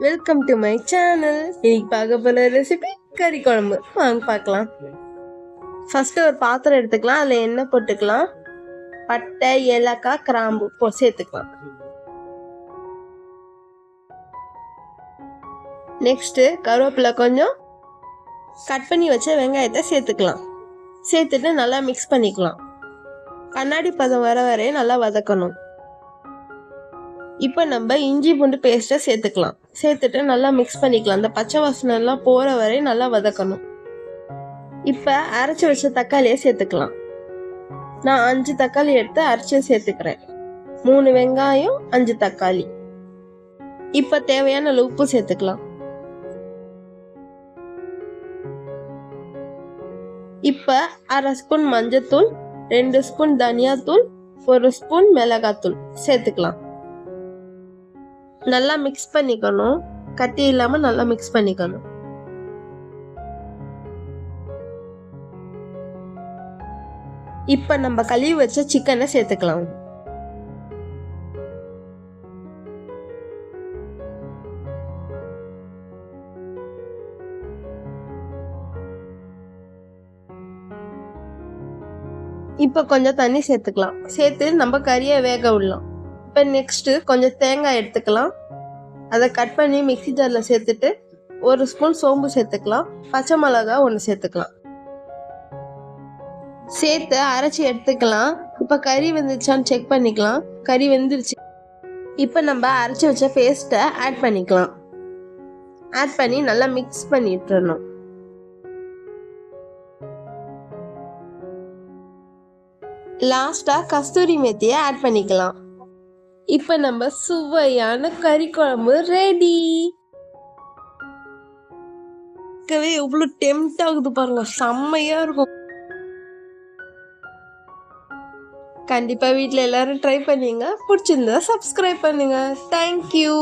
Welcome to my channel. இன்னைக்கு பார்க்க போகிற ரெசிபி கறி குழம்பு. வாங்க பார்க்கலாம். ஃபர்ஸ்ட் ஒரு பாத்திரம் எடுத்துக்கலாம். அதில் எண்ணெய் போட்டுக்கலாம். பட்டை, ஏலக்காய், கிராம்பு சேர்த்துக்கலாம். நெக்ஸ்ட்டு கருவேப்பிலை கொஞ்சம், கட் பண்ணி வச்ச வெங்காயத்தை சேர்த்துக்கலாம். சேர்த்துட்டு நல்லா மிக்ஸ் பண்ணிக்கலாம். கண்ணாடி பதம் வர வரையும் நல்லா வதக்கணும். இப்போ நம்ம இஞ்சி பூண்டு பேஸ்ட்டை சேர்த்துக்கலாம். சேர்த்துட்டு நல்லா மிக்ஸ் பண்ணிக்கலாம். அந்த பச்சை வாசனை எல்லாம் போகிற வரை நல்லா வதக்கணும். இப்போ அரைச்சி வச்ச தக்காளியை சேர்த்துக்கலாம். நான் 5 தக்காளி எடுத்து அரைச்சி சேர்த்துக்கிறேன். 3 வெங்காயம், 5 தக்காளி. இப்போ தேவையான உப்பு சேர்த்துக்கலாம். இப்போ 1/2 ஸ்பூன் மஞ்சத்தூள், 2 ஸ்பூன் தனியாத்தூள், 1 ஸ்பூன் மிளகாத்தூள் சேர்த்துக்கலாம். நல்லா மிக்ஸ் பண்ணிக்கணும். கட்டி இல்லாம நல்லா மிக்ஸ் பண்ணிக்கணும். இப்ப நம்ம கழுவி வச்ச சிக்கனை சேர்த்துக்கலாம். இப்ப கொஞ்சம் தண்ணி சேர்த்துக்கலாம். சேர்த்து நம்ம கறியை வேக விடலாம். இப்போ நெக்ஸ்ட்டு கொஞ்சம் தேங்காய் எடுத்துக்கலாம். அதை கட் பண்ணி மிக்ஸி ஜாரில் சேர்த்துட்டு 1 ஸ்பூன் சோம்பு சேர்த்துக்கலாம். பச்சை மிளகா 1 சேர்த்துக்கலாம். சேர்த்து அரைச்சி எடுத்துக்கலாம். இப்போ கறி வெந்துருச்சான்னு செக் பண்ணிக்கலாம். கறி வெந்துருச்சு. இப்போ நம்ம அரைச்சி வச்ச பேஸ்ட்டை ஆட் பண்ணிக்கலாம். ஆட் பண்ணி நல்லா மிக்ஸ் பண்ணிட்டுறணும். லாஸ்ட்டாக கஸ்தூரி மேத்தியை ஆட் பண்ணிக்கலாம். இப்போ நம்ம சுவையான கறி குழம்பு ரெடி. எவ்வளோ டெம்ட் ஆகுது பாருங்க. செம்மையா இருக்கும். கண்டிப்பா வீட்டில் எல்லாரும் ட்ரை பண்ணுங்க. பிடிச்சிருந்தா சப்ஸ்கிரைப் பண்ணுங்க. தேங்க்யூ.